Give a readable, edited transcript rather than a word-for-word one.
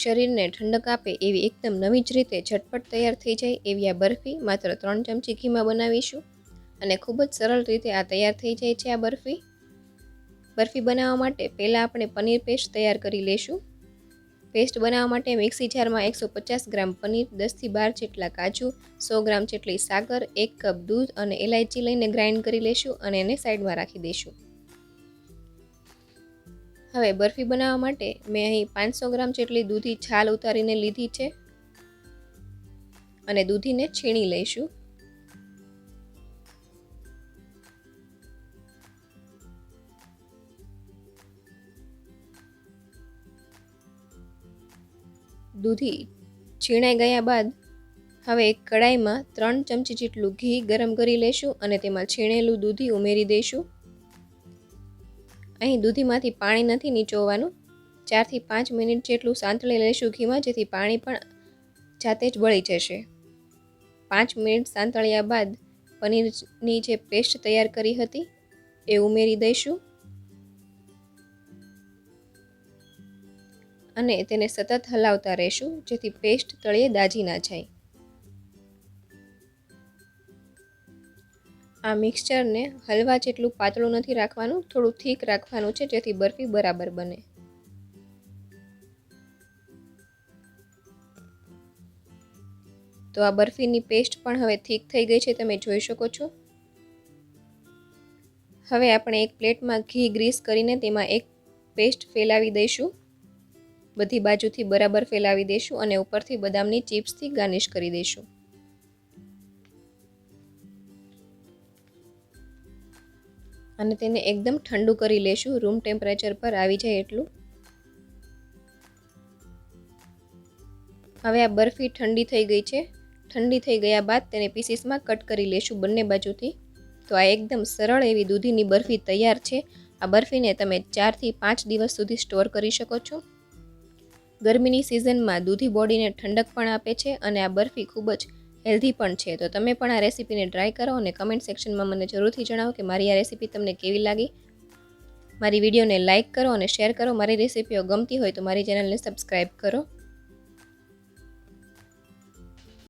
શરીરને ઠંડક આપે એવી એકદમ નવી જ રીતે ઝટપટ તૈયાર થઈ જાય એવી આ બરફી માત્ર 3 ચમચી ઘીમાં બનાવીશું અને ખૂબ જ સરળ રીતે આ તૈયાર થઈ જાય છે આ બરફી બનાવવા માટે પહેલાં આપણે પનીર પેસ્ટ તૈયાર કરી લઈશું। પેસ્ટ બનાવવા માટે મિક્સી જારમાં 150 ગ્રામ પનીર, 10થી 12 જેટલા કાજુ, 100 ગ્રામ જેટલી સાકર, 1 કપ દૂધ અને ઇલાયચી લઈને ગ્રાઇન્ડ કરી લઈશું અને એને સાઈડમાં રાખી દઈશું। હવે બરફી બનાવવા માટે મેં અહીં 500 ગ્રામ જેટલી દૂધી છાલ ઉતારીને લીધી છે અને દૂધીને છીણી લઈશું। દૂધી છીણાઈ ગયા બાદ હવે એક કડાઈમાં 3 ચમચી જેટલું ઘી ગરમ કરી લઈશું અને તેમાં છીણેલું દૂધી ઉમેરી દઈશું। અહીં દૂધીમાંથી પાણી નથી નીચોવવાનું। 4 થી 5 મિનિટ જેટલું સાંતળી લઈશું ઘીમાં, જેથી પાણી પણ જાતે જ બળી જશે। 5 મિનિટ સાંતળ્યા બાદ પનીરની જે પેસ્ટ તૈયાર કરી હતી એ ઉમેરી દઈશું અને તેને સતત હલાવતા રહેશું, જેથી પેસ્ટ તળિયે દાજી ના જાય। આ મિક્સચરને હલવા જેટલું પાતળું નથી રાખવાનું, થોડું થીક રાખવાનું છે, જેથી બરફી બરાબર બને। તો આ બરફીની પેસ્ટ પણ હવે થીક થઈ ગઈ છે, તમે જોઈ શકો છો। હવે આપણે એક પ્લેટમાં ઘી ગ્રીસ કરીને તેમાં એક પેસ્ટ ફેલાવી દઈશું, બધી બાજુથી બરાબર ફેલાવી દઈશું અને ઉપરથી બદામની ચિપ્સથી ગાર્નિશ કરી દઈશું। અને તેને એકદમ ઠંડુ કરી લેશું, રૂમ ટેમ્પરેચર પર આવી જાય એટલું। હવે આ બરફી ઠંડી થઈ ગઈ છે। ઠંડી થઈ ગયા બાદ તેને પીસીસમાં કટ કરી લેશું બંને બાજુથી। તો આ એકદમ સરળ એવી દૂધીની બરફી તૈયાર છે। આ બરફીને તમે 4 થી 5 દિવસ સુધી સ્ટોર કરી શકો છો। ગરમીની સિઝનમાં દૂધી બોડીને ઠંડક પણ આપે છે અને આ બરફી ખૂબ જ હેલ્ધી પણ છે। તો તમે પણ આ રેસીપીને ટ્રાય કરો અને કમેન્ટ સેક્શનમાં મને જરૂરથી જણાવો કે મારી આ રેસીપી તમને કેવી લાગી। મારી વિડીયોને લાઇક કરો અને શેર કરો। મારી રેસીપીઓ ગમતી હોય તો મારી ચેનલને સબસ્ક્રાઈબ કરો।